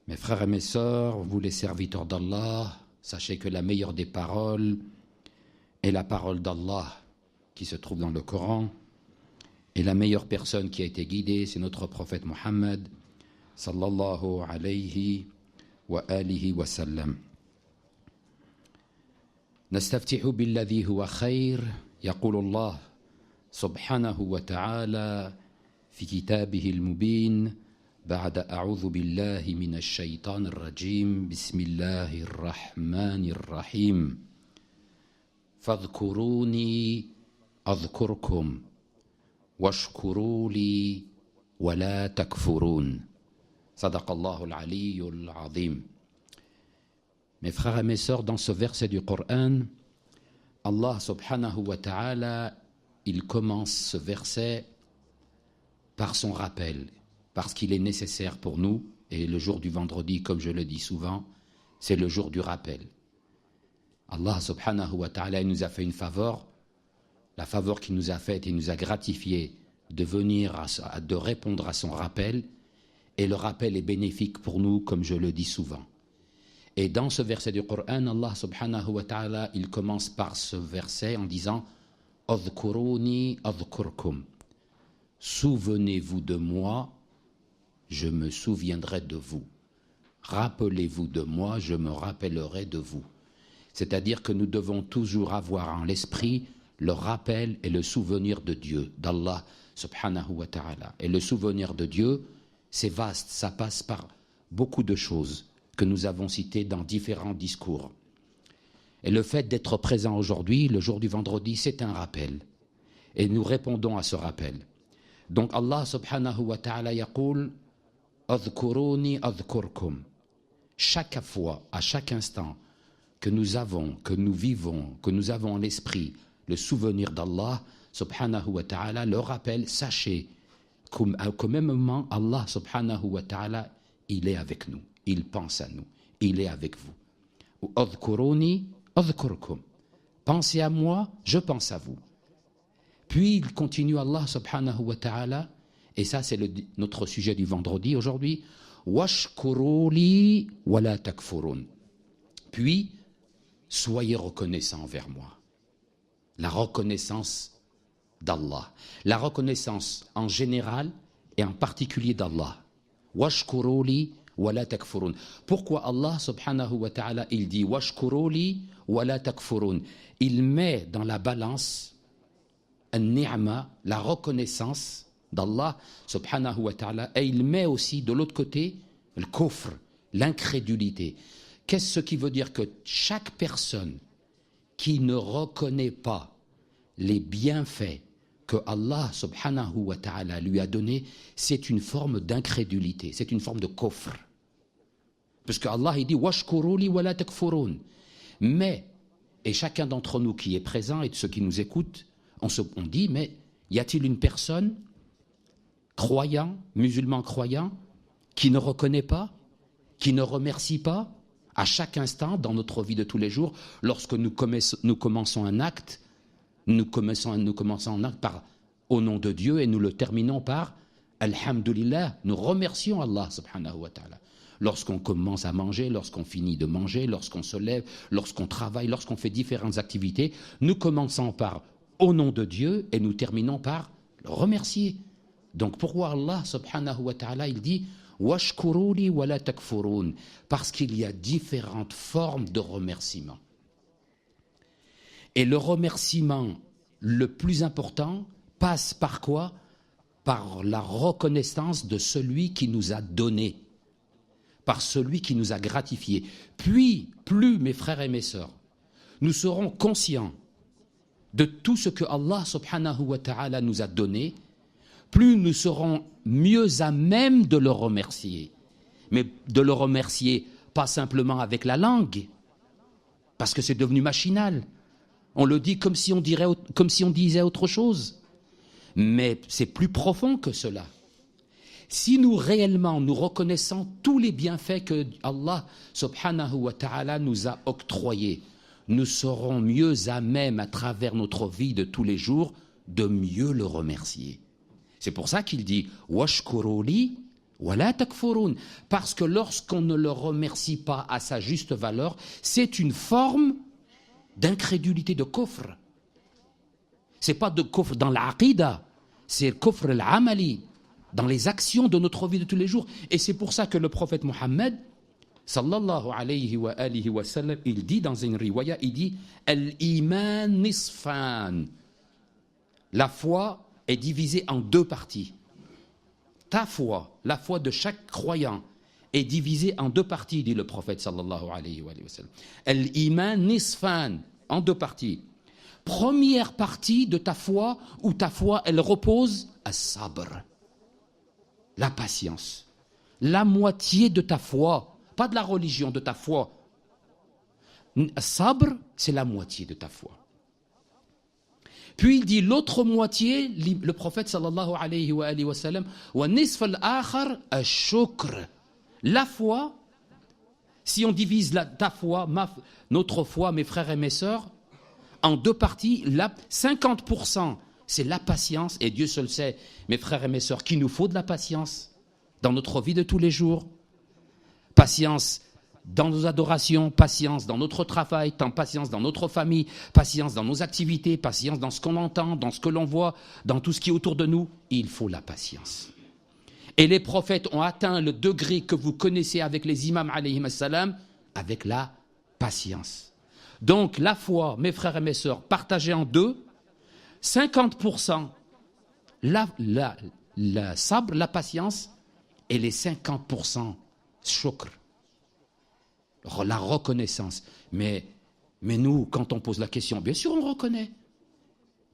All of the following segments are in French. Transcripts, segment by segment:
Mes frères et mes sœurs, vous les serviteurs d'Allah, sachez que la meilleure des paroles est la parole d'Allah qui se trouve dans le Coran. Et la meilleure personne qui a été guidée, c'est notre prophète Mohammed, sallallahu alayhi wa alihi wa sallam. نستفتح بالذي هو خير يقول الله سبحانه وتعالى في كتابه المبين بعد أعوذ بالله من الشيطان الرجيم بسم الله الرحمن الرحيم فاذكروني أذكركم واشكروا لي ولا تكفرون صدق الله العلي العظيم. Mes frères et mes sœurs, dans ce verset du Coran, Allah subhanahu wa ta'ala, il commence ce verset par son rappel, parce qu'il est nécessaire pour nous, et le jour du vendredi, comme je le dis souvent, c'est le jour du rappel. Allah subhanahu wa ta'ala, il nous a fait une faveur, la faveur qu'il nous a faite, il nous a gratifié de venir, de répondre à son rappel, et le rappel est bénéfique pour nous, comme je le dis souvent. Et dans ce verset du Coran, Allah subhanahu wa ta'ala, il commence par ce verset en disant « Adhkuruni adhkurkum » Souvenez-vous de moi, je me souviendrai de vous. Rappelez-vous de moi, je me rappellerai de vous. C'est-à-dire que nous devons toujours avoir en l'esprit le rappel et le souvenir de Dieu, d'Allah subhanahu wa ta'ala. Et le souvenir de Dieu, c'est vaste, ça passe par beaucoup de choses que nous avons citées dans différents discours. Et le fait d'être présent aujourd'hui, le jour du vendredi, c'est un rappel. Et nous répondons à ce rappel. Donc Allah subhanahu wa ta'ala yaqul adhkuruni adhkurkum. Chaque fois, à chaque instant que nous avons, que nous vivons, que nous avons en l'esprit le souvenir d'Allah subhanahu wa ta'ala, le rappel, sachez qu'au même moment, Allah subhanahu wa ta'ala, il est avec nous, il pense à nous, il est avec vous. Adhkuruni adhkurkum. Pensez à moi, je pense à vous. Puis il continue Allah subhanahu wa ta'ala, et ça c'est notre sujet du vendredi aujourd'hui, washkuruli wa la takfurun. Puis, soyez reconnaissants envers moi. La reconnaissance d'Allah. La reconnaissance en général et en particulier d'Allah. Washkuruli wa la takfurun. Pourquoi Allah subhanahu wa ta'ala il dit washkuruli wa la takfurun? Il met dans la balance an-ni'ma, la reconnaissance d'Allah subhanahu wa ta'ala, et il met aussi de l'autre côté le kufr, l'incrédulité. Qu'est-ce qui veut dire que chaque personne qui ne reconnaît pas les bienfaits que Allah subhanahu wa ta'ala lui a donnés, c'est une forme d'incrédulité, c'est une forme de kufr. Parce que Allah il dit washkuruli wa la takfurun. Mais, et chacun d'entre nous qui est présent et de ceux qui nous écoutent, on dit, mais y a-t-il une personne, croyant, musulman croyant, qui ne reconnaît pas, qui ne remercie pas, à chaque instant, dans notre vie de tous les jours, lorsque nous commençons un acte, nous commençons un acte par au nom de Dieu et nous le terminons par Alhamdulillah, nous remercions Allah subhanahu wa ta'ala. Lorsqu'on commence à manger, lorsqu'on finit de manger, lorsqu'on se lève, lorsqu'on travaille, lorsqu'on fait différentes activités, nous commençons par au nom de Dieu et nous terminons par le remercier. Donc pourquoi Allah subhanahu wa ta'ala il dit washkuruli wa la takfurun, parce qu'il y a différentes formes de remerciement. Et le remerciement le plus important passe par quoi? Par la reconnaissance de celui qui nous a donné, par celui qui nous a gratifié. Puis, plus, mes frères et mes sœurs, nous serons conscients de tout ce que Allah subhanahu wa ta'ala nous a donné, plus nous serons mieux à même de le remercier. Mais de le remercier pas simplement avec la langue, parce que c'est devenu machinal. On le dit comme si on disait autre chose. Mais c'est plus profond que cela. Si nous réellement nous reconnaissons tous les bienfaits que Allah subhanahu wa ta'ala nous a octroyés, nous serons mieux à même à travers notre vie de tous les jours de mieux le remercier. C'est pour ça qu'il dit « Washkuruli وَلَا تَكْفُرُونَ. Parce que lorsqu'on ne le remercie pas à sa juste valeur, c'est une forme d'incrédulité, de kufr. C'est pas de kufr dans l'aqida, c'est le kufr al-amali, dans les actions de notre vie de tous les jours. Et c'est pour ça que le prophète Mohammed, sallallahu alayhi wa alihi wa sallam, il dit dans une riwaya, il dit « Al-iman nisfan ». La foi est divisée en deux parties. Ta foi, la foi de chaque croyant, est divisée en deux parties, dit le prophète sallallahu alayhi wa sallam. Al-iman nisfan, en deux parties. Première partie de ta foi, où ta foi, elle repose à sabr, la patience. La moitié de ta foi, pas de la religion, de ta foi. Sabr, c'est la moitié de ta foi. Puis il dit l'autre moitié, le prophète sallallahu alayhi wa sallam, wa nisf al-akhar ash-shukr. La foi, si on divise ta foi, notre foi, mes frères et mes sœurs, en deux parties, 50%, c'est la patience, et Dieu seul sait, mes frères et mes sœurs, qu'il nous faut de la patience dans notre vie de tous les jours. Patience dans nos adorations, patience dans notre travail, patience dans notre famille, patience dans nos activités, patience dans ce qu'on entend, dans ce que l'on voit, dans tout ce qui est autour de nous. Il faut la patience. Et les prophètes ont atteint le degré que vous connaissez avec les imams alayhim as-salam, avec la patience. Donc la foi, mes frères et mes sœurs, partagée en deux, 50% la sabr, la patience, et les 50% shukr, la reconnaissance. Mais nous, quand on pose la question, bien sûr on reconnaît.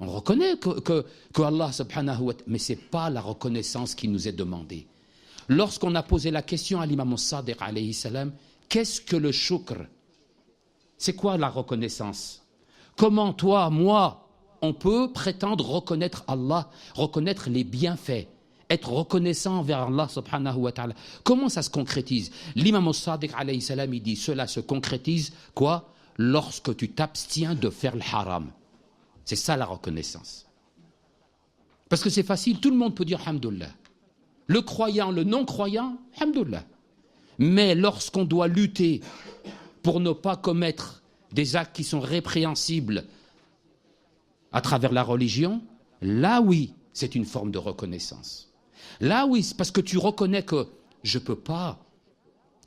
On reconnaît que Allah subhanahu wa ta'ala, mais ce n'est pas la reconnaissance qui nous est demandée. Lorsqu'on a posé la question à l'imam al-Sadiq alayhi salam, qu'est-ce que le shukr? C'est quoi la reconnaissance? Comment toi, moi, on peut prétendre reconnaître Allah, reconnaître les bienfaits, être reconnaissant envers Allah subhanahu wa ta'ala? Comment ça se concrétise? L'imam al-Sadiq alayhi salam, il dit, cela se concrétise, quoi? Lorsque tu t'abstiens de faire le haram. C'est ça la reconnaissance. Parce que c'est facile, tout le monde peut dire Hamdulillah. Le croyant, le non-croyant, Hamdulillah. Mais lorsqu'on doit lutter pour ne pas commettre des actes qui sont répréhensibles à travers la religion, là oui, c'est une forme de reconnaissance. Là oui, c'est parce que tu reconnais que je ne peux pas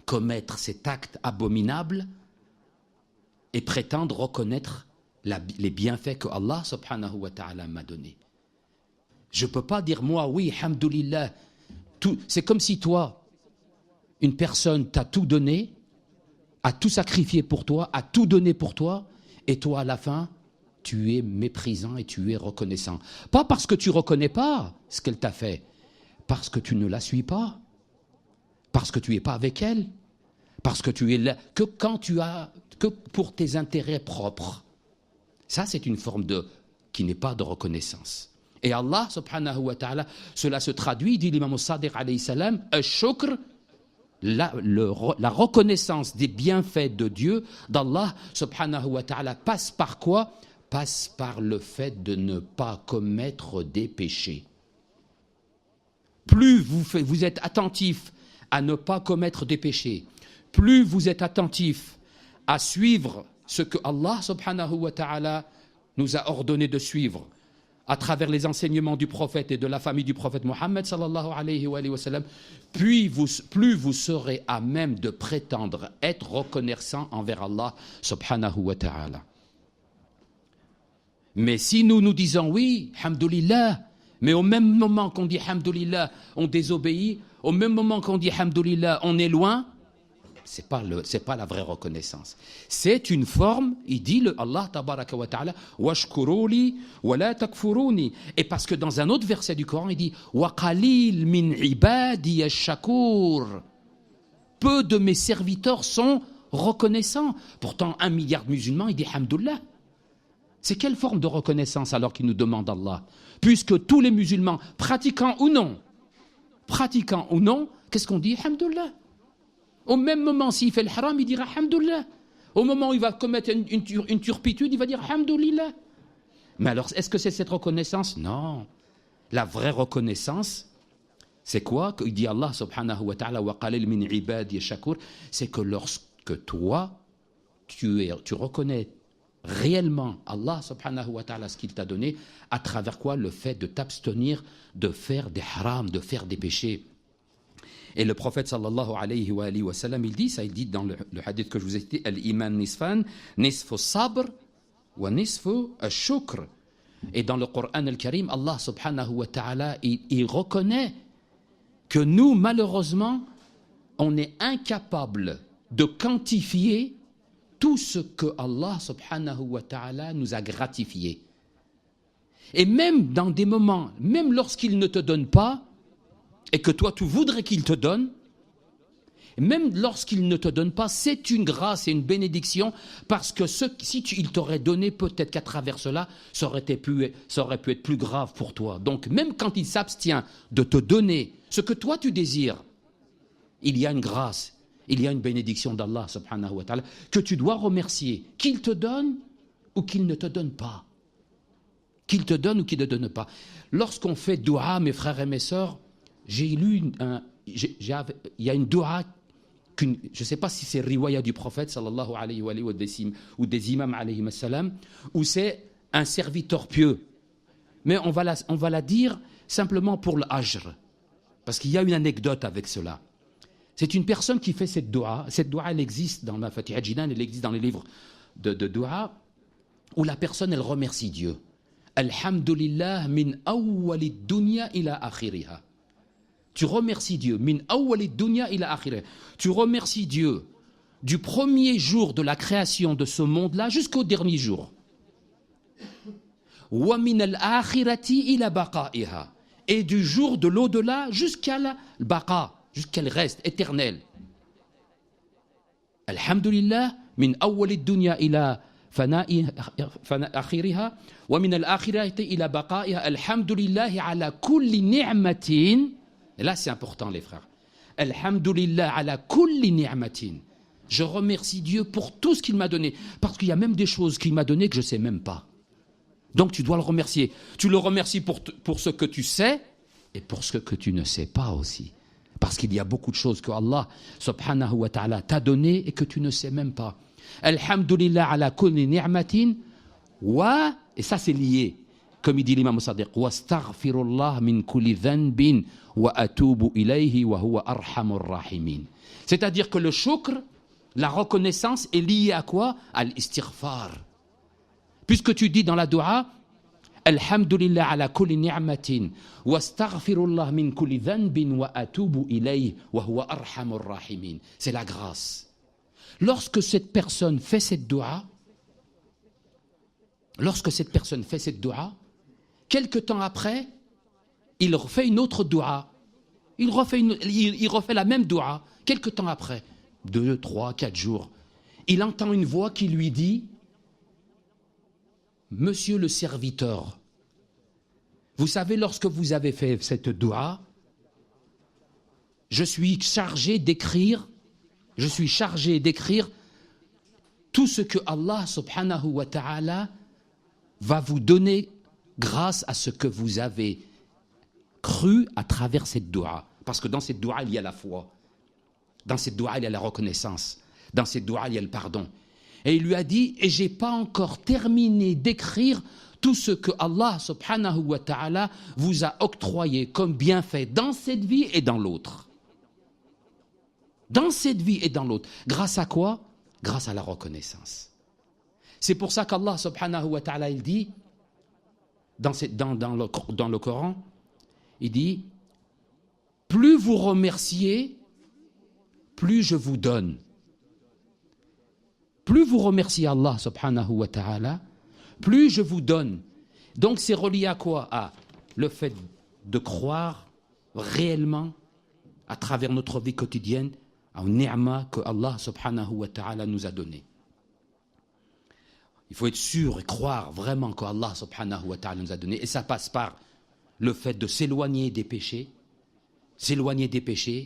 commettre cet acte abominable et prétendre reconnaître les bienfaits que Allah subhanahu wa ta'ala m'a donnés. Je ne peux pas dire moi, oui, hamdoulillah. C'est comme si toi, une personne t'a tout donné, a tout sacrifié pour toi, a tout donné pour toi, et toi à la fin, tu es méprisant et tu es reconnaissant. Pas parce que tu ne reconnais pas ce qu'elle t'a fait, parce que tu ne la suis pas, parce que tu n'es pas avec elle, parce que tu es là, que pour tes intérêts propres. Ça, c'est une forme qui n'est pas de reconnaissance. Et Allah, subhanahu wa ta'ala, cela se traduit, dit l'imam al-Sadiq alayhi salam, al-shukr, la reconnaissance des bienfaits de Dieu, d'Allah, subhanahu wa ta'ala, passe par quoi? Passe par le fait de ne pas commettre des péchés. Plus vous êtes attentif à ne pas commettre des péchés, plus vous êtes attentif à suivre ce que Allah subhanahu wa ta'ala nous a ordonné de suivre à travers les enseignements du prophète et de la famille du prophète Mohammed sallallahu alayhi wa sallam, plus vous serez à même de prétendre être reconnaissant envers Allah subhanahu wa ta'ala. Mais si nous disons oui, hamdoulillah, mais au même moment qu'on dit hamdoulillah, on désobéit, au même moment qu'on dit hamdoulillah, on est loin, c'est pas la vraie reconnaissance. C'est une forme, il dit Allah tabaraka wa ta'ala, washkuruli wa la takfuruni. Et parce que dans un autre verset du Coran, il dit wa qalil min ibadi ash-shakur. Peu de mes serviteurs sont reconnaissants. Pourtant 1 milliard de musulmans, il dit hamdoulillah. C'est quelle forme de reconnaissance alors qu'il nous demande Allah? Puisque tous les musulmans, pratiquants ou non, qu'est-ce qu'on dit? Hamdoulillah. Au même moment, s'il fait le haram, il dira Hamdoulillah. Au moment où il va commettre une turpitude, il va dire Hamdoulillah. Mais alors, est-ce que c'est cette reconnaissance? Non. La vraie reconnaissance, C'est quoi? Il dit Allah subhanahu wa ta'ala wa qalil min ibadi shakur. C'est que lorsque toi, tu reconnais réellement Allah subhanahu wa ta'ala ce qu'il t'a donné, à travers quoi? Le fait de t'abstenir de faire des harams, de faire des péchés. Et le prophète sallallahu alayhi wa sallam, il dit dans le hadith que je vous ai dit, al-iman nisfan, nisfu sabr wa nisfu al-shukr. Et dans le Coran al-Karim, Allah subhanahu wa ta'ala, il reconnaît que nous, malheureusement, on est incapable de quantifier tout ce que Allah subhanahu wa ta'ala nous a gratifié. Et même dans des moments, même lorsqu'il ne te donne pas, et que toi tu voudrais qu'il te donne, même lorsqu'il ne te donne pas, c'est une grâce et une bénédiction, parce que il t'aurait donné, peut-être qu'à travers cela, ça aurait pu être plus grave pour toi. Donc même quand il s'abstient de te donner ce que toi tu désires, il y a une grâce, il y a une bénédiction d'Allah subhanahu wa ta'ala que tu dois remercier, qu'il te donne ou qu'il ne te donne pas. Qu'il te donne ou qu'il ne te donne pas. Lorsqu'on fait dua, mes frères et mes sœurs, il y a une dua, je ne sais pas si c'est riwaya du prophète sallallahu alayhi wa ou des imams alayhi wa sallam, ou c'est un serviteur pieux. Mais on va la dire simplement pour le ajr, parce qu'il y a une anecdote avec cela. C'est une personne qui fait cette dua. Cette dua, elle existe dans la Fatiha Jinan, elle existe dans les livres de dua, où la personne, elle remercie Dieu. Alhamdulillah min awwalid dunya ila akhiriha. Tu remercies Dieu. Min awwalid dunya ila akhiriha. Tu remercies Dieu du premier jour de la création de ce monde-là jusqu'au dernier jour. Wa min al-akhirati ila baqa'iha. Et du jour de l'au-delà jusqu'à la baqa, jusqu'à qu'elle reste éternelle. Alhamdulillah min awwalid dunya ila آخرها ومن الآخرة إلى بقائها الحمد لله على كل نعمة. Et là c'est important les frères. الحمد لله على كل نعمة. Je remercie Dieu pour tout ce qu'il m'a donné, parce qu'il y a même des choses qu'il m'a donné que je ne sais même pas. Donc tu dois le remercier. Tu le remercies pour ce que tu sais et pour ce que tu ne sais pas aussi. Parce qu'il y a beaucoup de choses que Allah subhanahu wa ta'ala t'a donné et que tu ne sais même pas. Alhamdulillah ala kulli ni'matin wa, et ça c'est lié, comme il dit l'imam Sadiq, wa astaghfirullah min kulli dhanbin wa atubu ilayhi wa huwa arhamur rahimin. C'est-à-dire que le shukr, la reconnaissance est liée à quoi? À l'istighfar. Puisque tu dis dans la dua Alhamdulillah ala kulli ni'matin wa astaghfirullah min kulli dhanbin wa atubu ilayhi wa huwa arhamur rahimin. C'est la grâce. Lorsque cette personne fait cette dua, quelque temps après, il refait une autre dua. Il refait la même dua. Quelque temps après, 2, 3, 4 jours, il entend une voix qui lui dit « Monsieur le serviteur, vous savez, lorsque vous avez fait cette dua, je suis chargé d'écrire tout ce que Allah subhanahu wa ta'ala va vous donner grâce à ce que vous avez cru à travers cette dua. Parce que dans cette dua, il y a la foi. Dans cette dua, il y a la reconnaissance. Dans cette dua, il y a le pardon. Et il lui a dit, et j'ai pas encore terminé d'écrire tout ce que Allah subhanahu wa ta'ala vous a octroyé comme bienfait dans cette vie et dans l'autre. Dans cette vie et dans l'autre. Grâce à quoi? Grâce à la reconnaissance. C'est pour ça qu'Allah subhanahu wa ta'ala, il dit, dans le Coran, il dit, plus vous remerciez, plus je vous donne. Plus vous remerciez Allah subhanahu wa ta'ala, plus je vous donne. Donc c'est relié à quoi? À le fait de croire réellement, à travers notre vie quotidienne, à une ni'ma que Allah subhanahu wa ta'ala nous a donné. Il faut être sûr et croire vraiment que Allah subhanahu wa ta'ala nous a donné. Et ça passe par le fait de s'éloigner des péchés,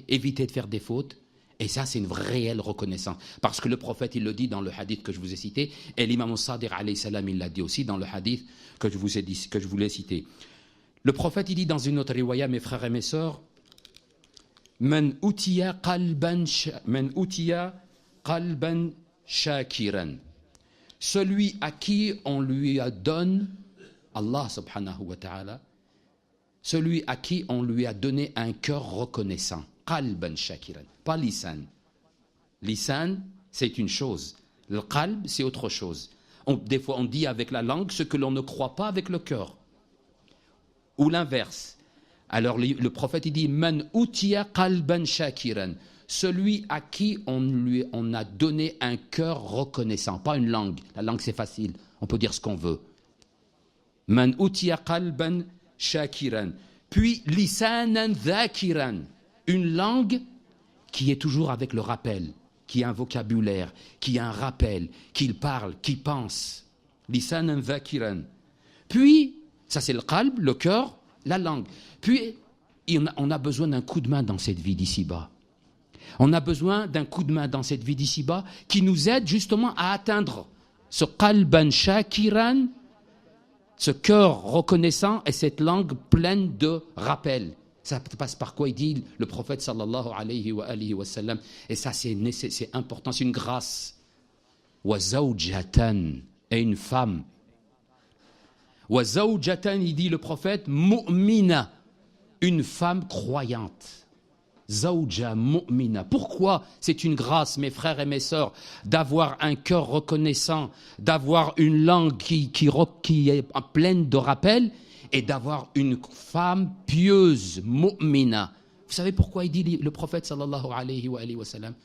éviter de faire des fautes. Et ça, c'est une réelle reconnaissance. Parce que le prophète, il le dit dans le hadith que je vous ai cité, et l'imam Sadiq alayhi salam, il l'a dit aussi dans le hadith que je vous ai cité. Le prophète, il dit dans une autre riwaya, mes frères et mes sœurs, Man utiya qalban shakiran. Celui à qui on lui donne, Allah subhanahu wa ta'ala, celui à qui on lui a donné un cœur reconnaissant. Qalban shakiran. Pas lisan. Lisan, c'est une chose. Le qalb, c'est autre chose. Des fois, on dit avec la langue ce que l'on ne croit pas avec le cœur. Ou l'inverse. Alors, le prophète, il dit, Man utiya qalban shakiran. Celui à qui on a donné un cœur reconnaissant. Pas une langue. La langue, c'est facile. On peut dire ce qu'on veut. Man utiya qalban shakiran. Puis, lisanan dhakiran. Une langue qui est toujours avec le rappel, qui a un vocabulaire, qui a un rappel, qui parle, qui pense. Lisanan dhakiran. Puis, ça c'est le qalb, le cœur, la langue. Puis, on a besoin d'un coup de main dans cette vie d'ici-bas. On a besoin d'un coup de main dans cette vie d'ici-bas qui nous aide justement à atteindre ce qalban shakiran, ce cœur reconnaissant et cette langue pleine de rappel. Ça passe par quoi il dit le prophète sallallahu alayhi wa sallam. Et ça c'est important, c'est une grâce. Wa zawjatan, et une femme. Wa zawjatan, il dit le prophète, mu'mina, une femme croyante. Zawja mu'mina. Pourquoi c'est une grâce, mes frères et mes sœurs, d'avoir un cœur reconnaissant, d'avoir une langue qui est pleine de rappel et d'avoir une femme pieuse, mu'mina. Vous savez pourquoi il dit le prophète sallallahu alayhi wa sallam?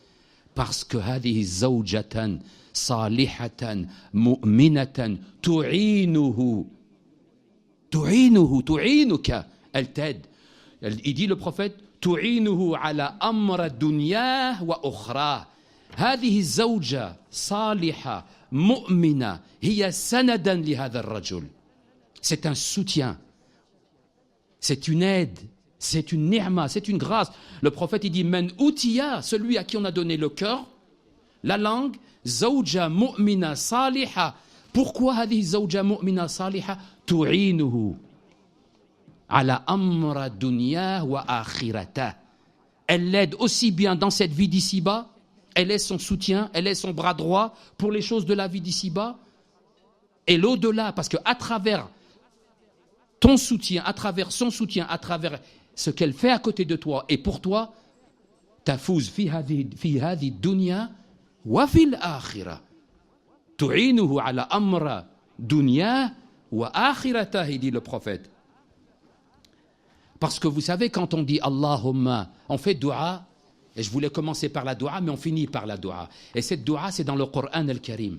Parce que hadihi zawjatan salihatan mu'minatan tu'inuka, elle t'aide. Il dit le prophète, tu'inuhu ala amra dunya wa ukhra. هذه الزوجة صالحة مؤمنة هي سندا لهذا الرجل. C'est un soutien, c'est une aide, c'est une ni'ma, c'est une grâce. Le prophète il dit man utiya, celui à qui on a donné le cœur, la langue, zawja mu'mina saliha. Pourquoi هذه زوجة مؤمنة صالحة tu'inuhu ala amra dunya wa akhirata. Elle l'aide aussi bien dans cette vie d'ici-bas, elle est son soutien, elle est son bras droit pour les choses de la vie d'ici-bas et l'au-delà, parce qu'à travers ton soutien, à travers son soutien, à travers ce qu'elle fait à côté de toi et pour toi, tafouz fi hadi dunya wa fil akhirah. Tu'inuhu ala amra dunya wa akhirata, il dit le prophète. Parce que vous savez, quand on dit Allahumma, on fait dua, et je voulais commencer par la dua, mais on finit par la dua. Et cette dua, c'est dans le Coran al-Karim.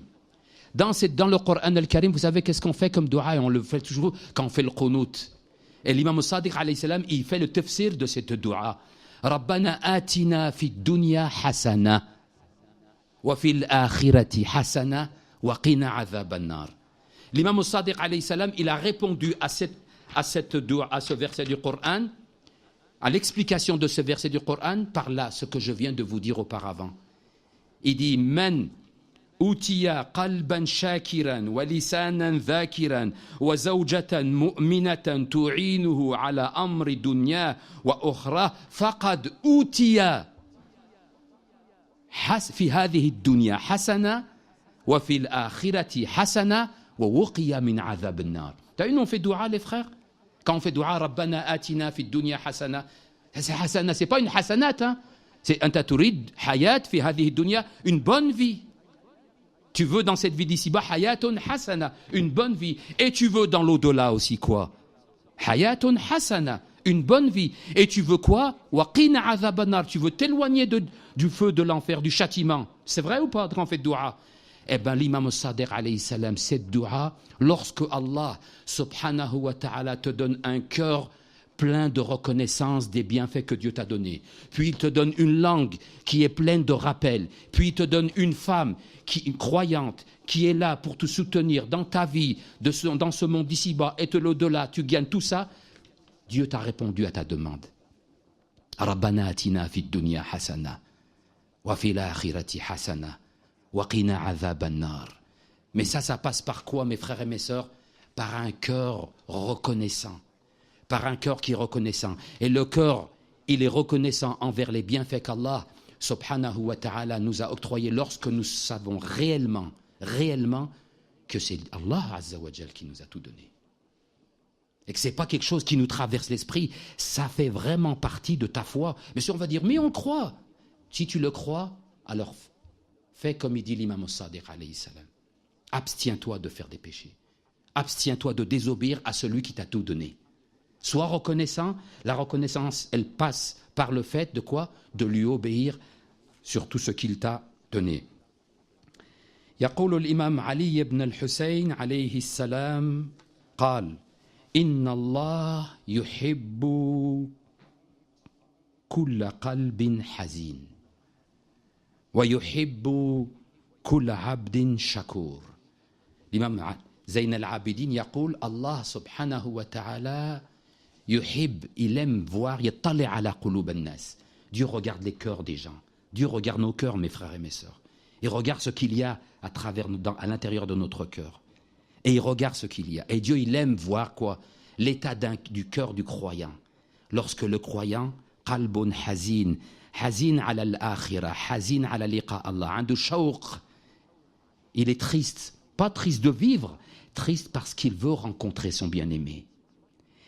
Dans le Coran al-Karim, vous savez qu'est-ce qu'on fait comme dua, et on le fait toujours quand on fait le qunut. Et l'imam al-Sadiq, alayhi salam, il fait le tafsir de cette dua. Rabbana atina fi dunya hasana, wa fil akhirati hasana, wa qina adhab an-nar. L'imam al-Sadiq, alayhi salam, il a répondu à ce verset du Coran, à l'explication de ce verset du Coran, par là, ce que je viens de vous dire auparavant. Il dit, Man utiya qalban shakiran wa lisanan dhakiran wa zawjatan mu'minatan tu'inuhu ala amri dunya wa ukhra faqad utiya fi hadhihi ad-dunya hasana wa fil akhirati hasana wa wuqiya min adhab an-nar. T'as vu, on fait dua, les frères? Quand on fait dua, Rabbana atina fi dunya hasana, c'est hasana, c'est pas une hasanat, hein? C'est anta turid hayat fi hadhihi dunya, une bonne vie. Tu veux dans cette vie d'ici-bas, hayatun hasana, une bonne vie. Et tu veux dans l'au-delà aussi quoi? Hayatun hasana, une bonne vie. Et tu veux quoi? Waqina adhabanar, tu veux t'éloigner du feu de l'enfer, du châtiment. C'est vrai ou pas quand on fait dua? Eh bien, l'imam al-Sadiq, alayhi salam, cette dua, lorsque Allah, subhanahu wa ta'ala, te donne un cœur plein de reconnaissance des bienfaits que Dieu t'a donnés, puis il te donne une langue qui est pleine de rappels, puis il te donne une femme croyante, qui est là pour te soutenir dans ta vie, dans ce monde d'ici-bas et de l'au-delà, tu gagnes tout ça, Dieu t'a répondu à ta demande. Rabbana atina fid dunya hasana, wa fil akhirati hasana. Mais ça passe par quoi, mes frères et mes sœurs? Par un cœur reconnaissant. Par un cœur qui est reconnaissant. Et le cœur, il est reconnaissant envers les bienfaits qu'Allah subhanahu wa ta'ala nous a octroyés lorsque nous savons réellement que c'est Allah azza wa jal qui nous a tout donné. Et que ce n'est pas quelque chose qui nous traverse l'esprit, ça fait vraiment partie de ta foi. Mais si on va dire, mais on croit. Si tu le crois, alors fais comme il dit l'imam al-Sadiq alayhi salam. Abstiens-toi de faire des péchés. Abstiens-toi de désobéir à celui qui t'a tout donné. Sois reconnaissant. La reconnaissance, elle passe par le fait de quoi? De lui obéir sur tout ce qu'il t'a donné. يقول الإمام علي بن الحسين عليه السلام قال إن الله يحب كل قلب حزين ويحب كل عبد شكور. الإمام زين العابدين يقول الله سبحانه وتعالى يحب, il aime voir, يطلع على قلوب الناس. Dieu regarde les cœurs des gens. Dieu regarde nos cœurs, mes frères et mes sœurs. Il regarde ce qu'il y a à l'intérieur de notre cœur. Et il regarde ce qu'il y a. Et Dieu, il aime voir quoi? L'état du cœur du croyant. Lorsque le croyant, qalbun hazin, hazin ala al-akhirah, hazin ala liqa Allah, andu shawq. Il est triste, pas triste de vivre, triste parce qu'il veut rencontrer son bien-aimé.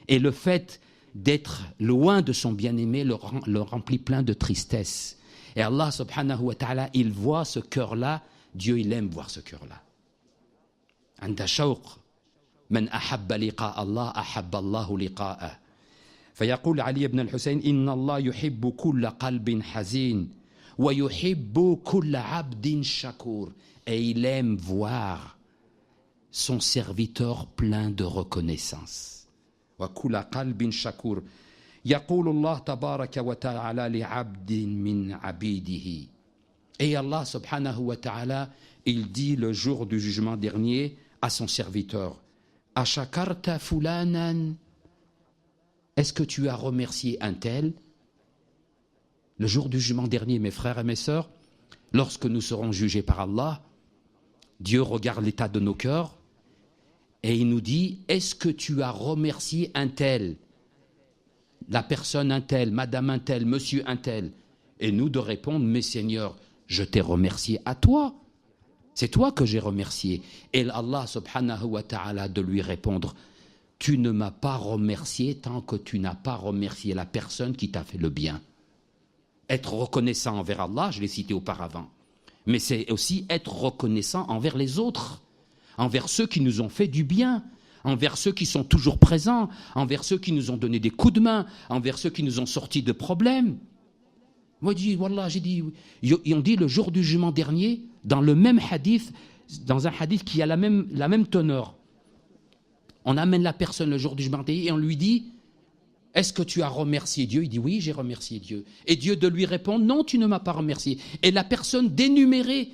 Et le fait d'être loin de son bien-aimé le remplit plein de tristesse. Et Allah subhanahu wa ta'ala, il voit ce cœur-là, Dieu il aime voir ce cœur-là. عند شوق من أحب لقاء الله أحب الله لقاءه. فيقول علي بن الحسين إن الله يحب كل قلب حزين ويحب كل عبد شكور. Et il aime voir son serviteur plein de reconnaissance. وكل قلب شكور. يقول الله تبارك وتعالى لعبد من عبيده. Et Allah subhanahu wa ta'ala, il dit le jour du jugement dernier à son serviteur, Ashakarta fulanan, est-ce que tu as remercié un tel? Le jour du jugement dernier, mes frères et mes sœurs, lorsque nous serons jugés par Allah, Dieu regarde l'état de nos cœurs et il nous dit, est-ce que tu as remercié un tel? La personne un tel, madame un tel, monsieur un tel. Et nous de répondre, mais Seigneur, je t'ai remercié à toi. C'est toi que j'ai remercié. Et Allah subhanahu wa ta'ala de lui répondre, tu ne m'as pas remercié tant que tu n'as pas remercié la personne qui t'a fait le bien. Être reconnaissant envers Allah, je l'ai cité auparavant, mais c'est aussi être reconnaissant envers les autres, envers ceux qui nous ont fait du bien, envers ceux qui sont toujours présents, envers ceux qui nous ont donné des coups de main, envers ceux qui nous ont sortis de problèmes. Moi, j'ai dit, on dit le jour du jugement dernier, dans le même hadith, dans un hadith qui a la même teneur. On amène la personne le jour du jugement dernier et on lui dit, est-ce que tu as remercié Dieu? Il dit, oui, j'ai remercié Dieu. Et Dieu de lui répondre, non, tu ne m'as pas remercié. Et la personne d'énumérer,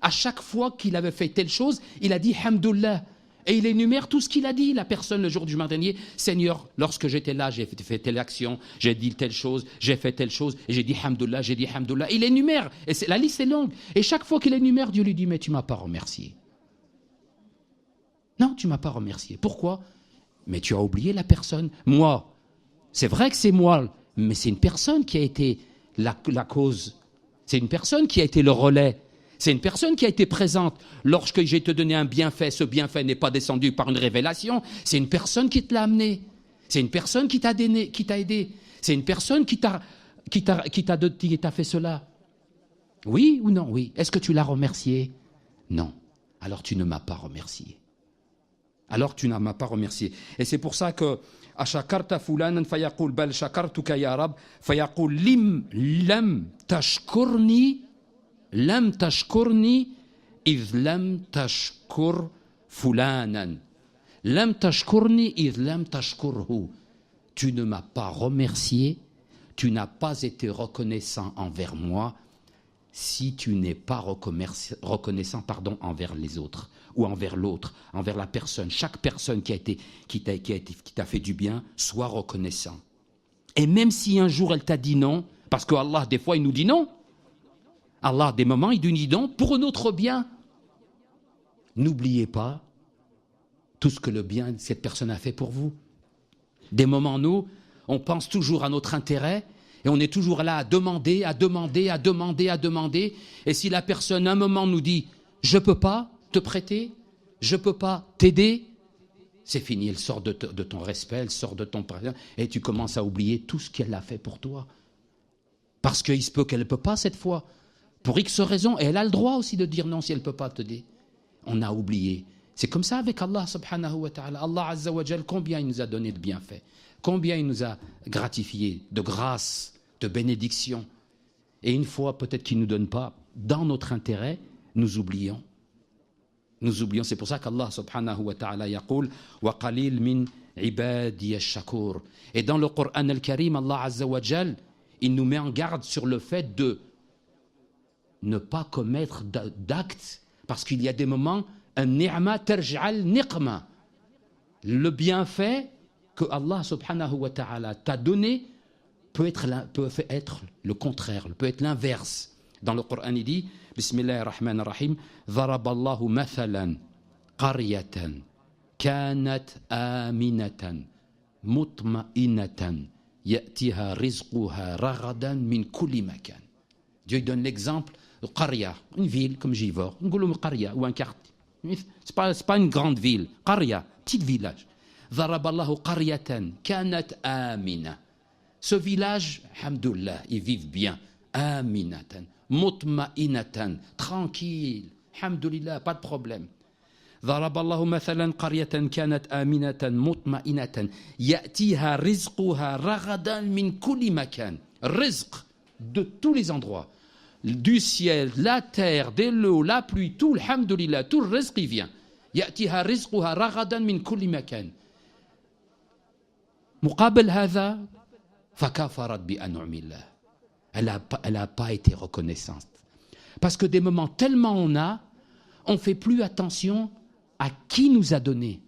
à chaque fois qu'il avait fait telle chose, il a dit, hamdoullah. Et il énumère tout ce qu'il a dit, la personne, le jour du jugement dernier. Seigneur, lorsque j'étais là, j'ai fait telle action, j'ai dit telle chose, j'ai fait telle chose, et j'ai dit hamdoullah, j'ai dit hamdoullah. Il énumère, et la liste est longue. Et chaque fois qu'il énumère, Dieu lui dit, mais tu ne m'as pas remercié. Non, tu ne m'as pas remercié. Pourquoi? Mais tu as oublié la personne. Moi, c'est vrai que c'est moi, mais c'est une personne qui a été la cause. C'est une personne qui a été le relais. C'est une personne qui a été présente. Lorsque j'ai te donné un bienfait, ce bienfait n'est pas descendu par une révélation, c'est une personne qui te l'a amené. C'est une personne qui t'a aidé. C'est une personne qui t'a fait cela. Oui ou non? Oui. Est-ce que tu l'as remercié? Non. Alors tu ne m'as pas remercié. Et c'est pour ça que Ashakarta fulanan fayaqul bal shakartuka ya rab fayaqul lam tashkurni lam tashkurni idh lam tashkur fulanan lam tashkurni idh lam tashkurhu. Tu ne m'as pas remercié, tu n'as pas été reconnaissant envers moi si tu n'es pas reconnaissant envers les autres ou envers l'autre, envers la personne. Chaque personne qui t'a fait du bien, sois reconnaissant. Et même si un jour elle t'a dit non, parce que Allah des fois il nous dit non, Allah des moments il nous dit non pour notre bien, n'oubliez pas tout ce que le bien de cette personne a fait pour vous. Des moments nous, on pense toujours à notre intérêt Et on est toujours là à demander, à demander, à demander, à demander. Et si la personne, à un moment, nous dit « je ne peux pas te prêter, je ne peux pas t'aider », c'est fini, elle sort de ton respect, elle sort de ton présent, et tu commences à oublier tout ce qu'elle a fait pour toi. Parce qu'il se peut qu'elle ne peut pas cette fois, pour X raisons, et elle a le droit aussi de dire non si elle ne peut pas te dire. On a oublié. C'est comme ça avec Allah subhanahu wa ta'ala. Allah azza wa jal, combien il nous a donné de bienfaits, combien il nous a gratifié de grâce, de bénédiction. Et une fois peut-être qu'il ne nous donne pas, dans notre intérêt, nous oublions. Nous oublions, c'est pour ça qu'Allah subhanahu wa ta'ala yaqul wa qalil min ibadi ash-shakur. Et dans le Coran al-Karim, Allah azza wa jal, il nous met en garde sur le fait de ne pas commettre d'actes, parce qu'il y a des moments, un ni'ma tarja'al niqma. Le bienfait que Allah subhanahu wa ta'ala t'a donné peut être le contraire, peut être l'inverse. Dans le Coran, il dit Bismillahir Rahmanir Rahim, Dharaballahu mathalan qaryatan kanat aminatan mutma'inatan ya'tiha rizquha ragadan min kulli makan. Dieu donne l'exemple de Qarya, une ville comme Givor, une Qarya ou un quartier. C'est pas une grande ville, Qarya, petit village. Dharaballahu qaryatan kanat amina. Ce village, alhamdoulilah, ils vivent bien. Aminatan, mutma'inatan, tranquille, alhamdoulilah, pas de problème. Dharaballahu mathalan qaryatan kanat aminatan mutma'inatan ya'tiha rizquha ragadan min kulli makan. Rizq de tous les endroits, du ciel, la terre, de l'eau, la pluie, tout, alhamdoulilah, tout le rizq il vient. Ya'tiha rizquha ragadan min kulli makan. Muqabil hadha fakafarat bi an'umillah. Elle n'a pas été reconnaissante. Parce que des moments tellement on ne fait plus attention à qui nous a donné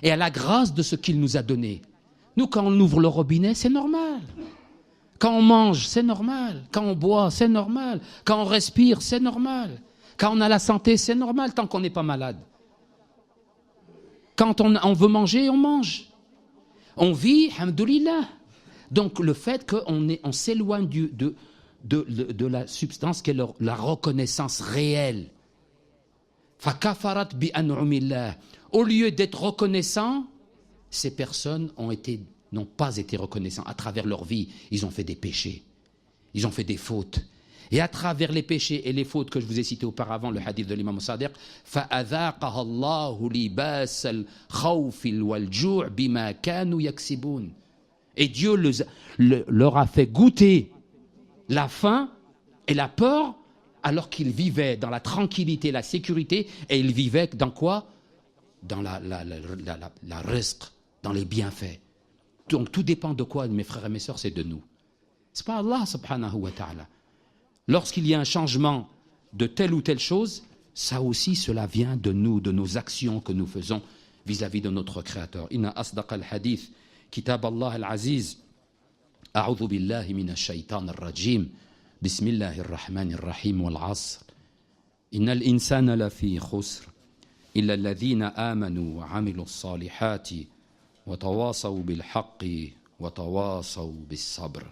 et à la grâce de ce qu'il nous a donné. Nous, quand on ouvre le robinet, c'est normal. Quand on mange, c'est normal. Quand on boit, c'est normal. Quand on respire, c'est normal. Quand on a la santé, c'est normal tant qu'on n'est pas malade. Quand on veut manger, on mange. On vit, alhamdoulilah. Donc le fait qu'on s'éloigne de la substance qui est la reconnaissance réelle. Fakafarat bi an'umillah. Au lieu d'être reconnaissants, ces personnes n'ont pas été reconnaissants. À travers leur vie, ils ont fait des péchés. Ils ont fait des fautes. Et à travers les péchés et les fautes que je vous ai cités auparavant, le hadith de l'imam Sadiq, فَأَذَاقَهَا اللَّهُ لِبَاسَ الْخَوْفِ وَالْجُوعِ بِمَا كَانُوا يَكْسِبُونَ. Et Dieu leur a fait goûter la faim et la peur alors qu'ils vivaient dans la tranquillité, la sécurité, et ils vivaient dans quoi? Dans la rizq, dans les bienfaits. Donc tout dépend de quoi, mes frères et mes sœurs, c'est de nous. C'est pas Allah subhanahu wa ta'ala. Lorsqu'il y a un changement de telle ou telle chose, ça aussi, cela vient de nous, de nos actions que nous faisons vis-à-vis de notre Créateur. Inna asdaq al-hadith, kitab Allah al-aziz, a'udhu billahi min ash-shaytan ar-rajim, bismillahir rahmanir rahim wal asr, inna al-insana lafi khusr, illa alladhina amanu wa amilu as-salihati, wa tawasaw bil haqqi, wa tawasaw bis sabr.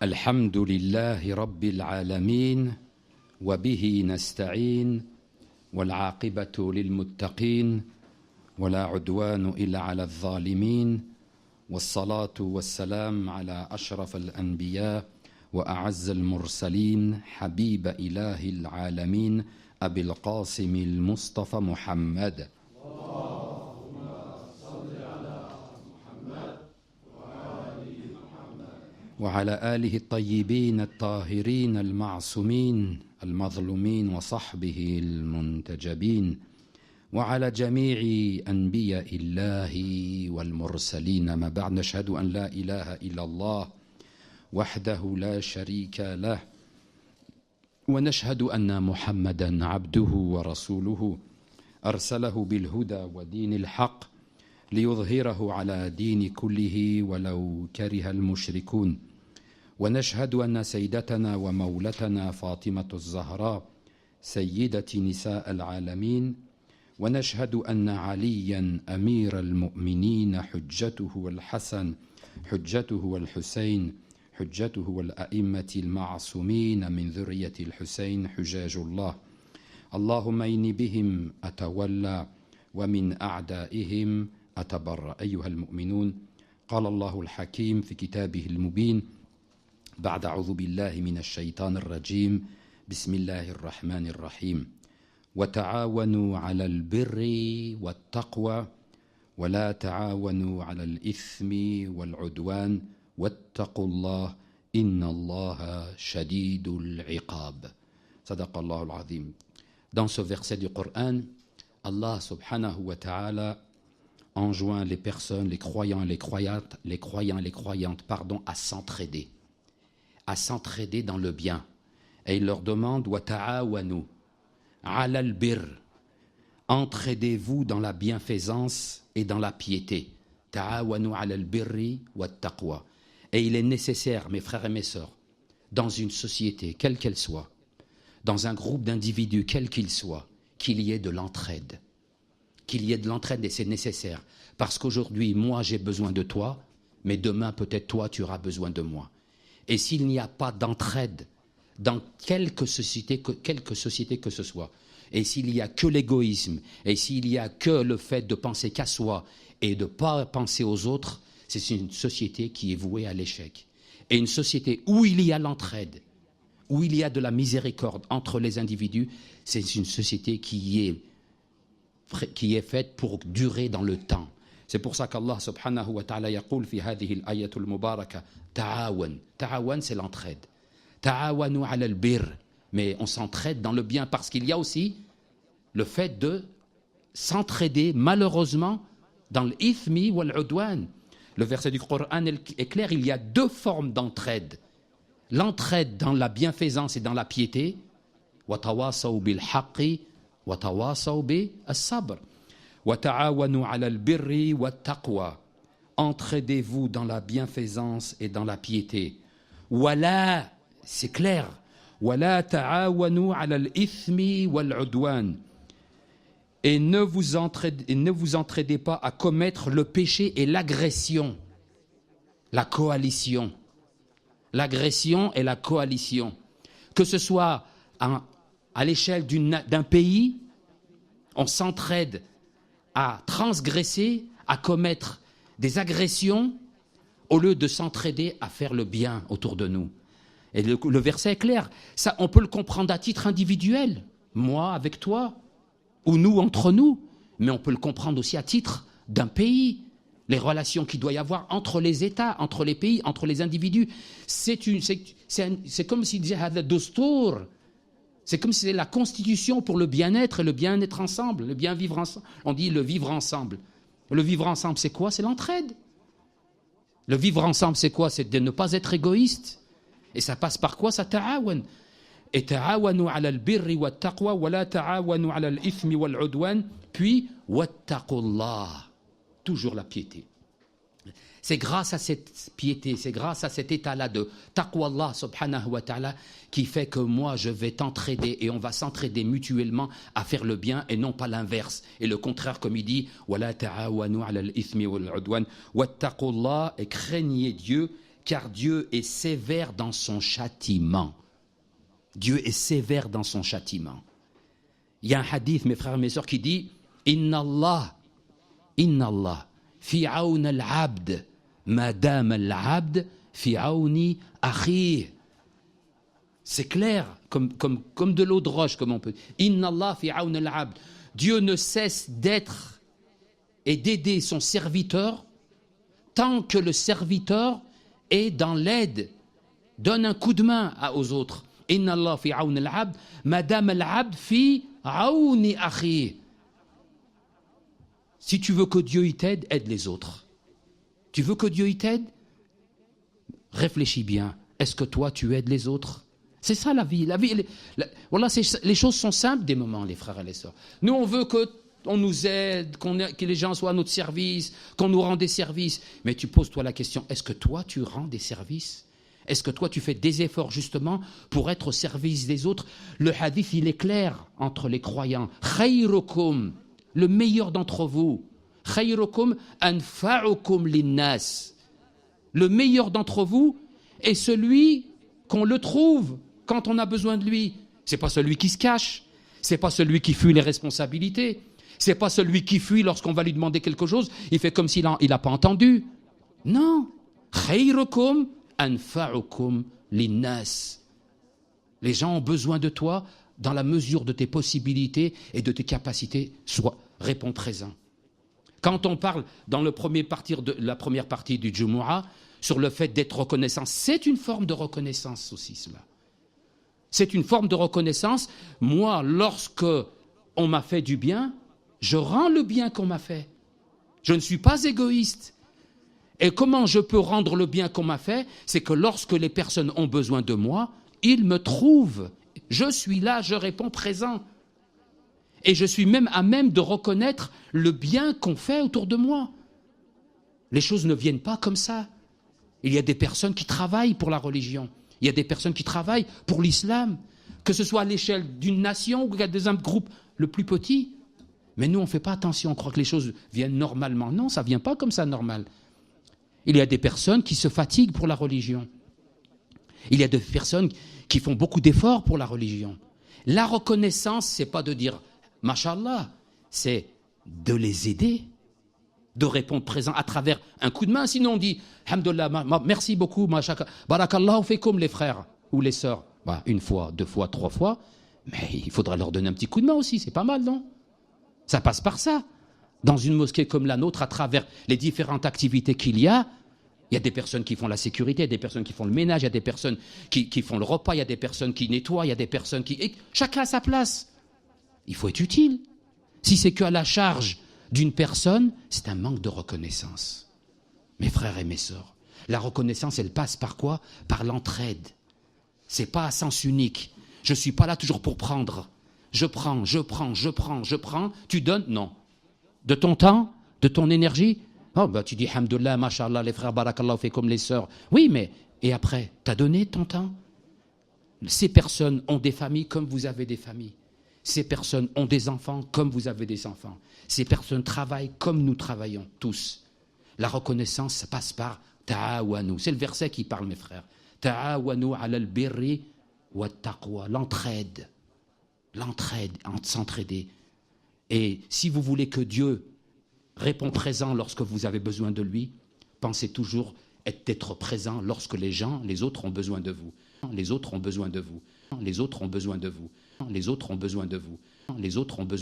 الحمد لله رب العالمين وبه نستعين والعاقبة للمتقين ولا عدوان إلا على الظالمين والصلاة والسلام على أشرف الأنبياء وأعز المرسلين حبيب إله العالمين أبي القاسم المصطفى محمد وعلى آله الطيبين الطاهرين المعصومين المظلومين وصحبه المنتجبين وعلى جميع أنبياء الله والمرسلين ما بعد نشهد أن لا إله إلا الله وحده لا شريك له ونشهد أن محمدا عبده ورسوله أرسله بالهدى ودين الحق ليظهره على دين كله ولو كره المشركون ونشهد أن سيدتنا ومولتنا فاطمة الزهراء سيدة نساء العالمين ونشهد أن عليا أمير المؤمنين حجته والحسن حجته والحسين حجته والأئمة المعصومين من ذرية الحسين حجاج الله اللهم إني بهم أتولى ومن أعدائهم أتبرأ أيها المؤمنون قال الله الحكيم في كتابه المبين بعد أعوذ بالله من الشيطان الرجيم بسم الله الرحمن الرحيم وتعاونوا على البر والتقوى ولا تعاونوا على الإثم والعدوان واتقوا الله إن الله شديد العقاب صدق الله العظيم. Dans ce verset du Coran, Allah subhanahu wa ta'ala enjoint les personnes, les croyants et les croyantes, à s'entraider dans le bien. Et il leur demande wa ta'awanu ala al-birr, entraidez-vous dans la bienfaisance et dans la piété. Ta'awanu ala al-birri wa taqwa. Et il est nécessaire, mes frères et mes sœurs, dans une société, quelle qu'elle soit, dans un groupe d'individus, quel qu'il soit, qu'il y ait de l'entraide. Qu'il y ait de l'entraide et c'est nécessaire. Parce qu'aujourd'hui, moi, j'ai besoin de toi, mais demain, peut-être toi, tu auras besoin de moi. Et s'il n'y a pas d'entraide dans quelque société que ce soit, et s'il n'y a que l'égoïsme, et s'il n'y a que le fait de penser qu'à soi et de ne pas penser aux autres, c'est une société qui est vouée à l'échec. Et une société où il y a l'entraide, où il y a de la miséricorde entre les individus, c'est une société qui est faite pour durer dans le temps. C'est pour ça qu'Allah subhanahu wa ta'ala yaqul fi hadhihi al-ayatul mubaraka ta'awan. Ta'awan, c'est l'entraide. Ta'awanu ala al-birr. Mais on s'entraide dans le bien parce qu'il y a aussi le fait de s'entraider malheureusement dans l'ithmi wal-udwan. Le verset du Coran est clair, il y a deux formes d'entraide. L'entraide dans la bienfaisance et dans la piété. Wa tawasaw bil haqqi wa tawasaw bis sabr. Wa ta'awanu 'ala al-birri wat taqwa. Entraidez-vous dans la bienfaisance et dans la piété. Wala, c'est clair. Wala ta'awanu 'ala al-ithmi wal-'udwan. Et ne vous entraidez pas à commettre le péché et l'agression. La coalition. L'agression et la coalition. Que ce soit à l'échelle d'un pays, on s'entraide à transgresser, à commettre des agressions, au lieu de s'entraider à faire le bien autour de nous. Et le verset est clair. Ça, on peut le comprendre à titre individuel. Moi avec toi, ou nous entre nous. Mais on peut le comprendre aussi à titre d'un pays. Les relations qu'il doit y avoir entre les États, entre les pays, entre les individus. C'est comme s'il disait « Dostour ». C'est comme si c'est la constitution pour le bien-être et le bien-être ensemble, le bien-vivre ensemble. On dit le vivre ensemble. Le vivre ensemble, c'est quoi? C'est l'entraide. Le vivre ensemble, c'est quoi? C'est de ne pas être égoïste. Et ça passe par quoi? Ça ta'awan. Et ta'awanu ala al-birri wa taqwa wa la ta'awanu ala al-ithmi wal-'udwan. Puis, wattaqullah. Toujours la piété. C'est grâce à cette piété, c'est grâce à cet état-là de taqwa Allah subhanahu wa ta'ala qui fait que moi je vais t'entraider et on va s'entraider mutuellement à faire le bien et non pas l'inverse. Et le contraire comme il dit wala ta'awanu 'ala al-ithmi wal-'udwan wattaqullah, et craignez Dieu car Dieu est sévère dans son châtiment. Dieu est sévère dans son châtiment. Il y a un hadith, mes frères et mes sœurs, qui dit Inna Allah fi aoun al-abd ma dam al-abd fi aouni akhi. C'est clair, comme de l'eau de roche, comme on peut. Inna Allah fi aoun al-abd. Dieu ne cesse d'être et d'aider son serviteur tant que le serviteur est dans l'aide, donne un coup de main aux autres. Inna Allah fi aoun al-abd ma dam al-abd fi aouni akhi. Si tu veux que Dieu y t'aide, aide les autres. Tu veux que Dieu y t'aide? Réfléchis bien. Est-ce que toi, tu aides les autres? C'est ça la vie. Voilà, les choses sont simples des moments, les frères et les sœurs. Nous, on veut qu'on nous aide, que les gens soient à notre service, qu'on nous rende des services. Mais tu poses-toi la question, est-ce que toi, tu rends des services? Est-ce que toi, tu fais des efforts justement pour être au service des autres? Le hadith, il est clair entre les croyants. Khayrukum, le meilleur d'entre vous. Khayrukum anfa'ukum linnas. Le meilleur d'entre vous est celui qu'on le trouve quand on a besoin de lui. C'est pas celui qui se cache. C'est pas celui qui fuit les responsabilités. C'est pas celui qui fuit lorsqu'on va lui demander quelque chose. Il fait comme s'il n'a pas entendu. Non. Khayrukum anfa'ukum linnas. Les gens ont besoin de toi dans la mesure de tes possibilités et de tes capacités. Réponds présent. Quand on parle dans la première partie du Jumu'ah sur le fait d'être reconnaissant, c'est une forme de reconnaissance aussi cela. C'est une forme de reconnaissance. Moi, lorsque on m'a fait du bien, je rends le bien qu'on m'a fait. Je ne suis pas égoïste. Et comment je peux rendre le bien qu'on m'a fait? C'est que lorsque les personnes ont besoin de moi, ils me trouvent. Je suis là, je réponds présent. Et je suis même à même de reconnaître le bien qu'on fait autour de moi. Les choses ne viennent pas comme ça. Il y a des personnes qui travaillent pour la religion. Il y a des personnes qui travaillent pour l'islam. Que ce soit à l'échelle d'une nation ou d'un groupe le plus petit. Mais nous, on ne fait pas attention. On croit que les choses viennent normalement. Non, ça ne vient pas comme ça normal. Il y a des personnes qui se fatiguent pour la religion. Il y a des personnes qui font beaucoup d'efforts pour la religion. La reconnaissance, ce n'est pas de dire « Mashallah », c'est de les aider, de répondre présent à travers un coup de main. Sinon on dit « Alhamdulillah, merci beaucoup, barakallahu fikum les frères ou les sœurs ». Une fois, 2 fois, 3 fois, mais il faudra leur donner un petit coup de main aussi, c'est pas mal, non? Ça passe par ça. Dans une mosquée comme la nôtre, à travers les différentes activités qu'il y a des personnes qui font la sécurité, il y a des personnes qui font le ménage, il y a des personnes qui font le repas, il y a des personnes qui nettoient, il y a des personnes qui... Et chacun à sa place. Il faut être utile. Si c'est qu'à la charge d'une personne, c'est un manque de reconnaissance. Mes frères et mes sœurs, la reconnaissance, elle passe par quoi? Par l'entraide. C'est pas à sens unique. Je suis pas là toujours pour prendre. Je prends. Tu donnes? Non. De ton temps? De ton énergie? Oh, tu dis, Alhamdulillah, Mashallah, les frères, barakallahu fikum, les sœurs. Oui, mais, et après, t'as donné ton temps? Ces personnes ont des familles comme vous avez des familles. Ces personnes ont des enfants comme vous avez des enfants. Ces personnes travaillent comme nous travaillons, tous. La reconnaissance, ça passe par ta'awanu. C'est le verset qui parle, mes frères. Ta'awanu ala al-birri wa taqwa. L'entraide. L'entraide, s'entraider. Et si vous voulez que Dieu réponde présent lorsque vous avez besoin de lui, pensez toujours d'être présent lorsque les autres ont besoin de vous. Les autres ont besoin de vous. Les autres ont besoin de vous. Les autres ont besoin de vous. Les autres ont besoin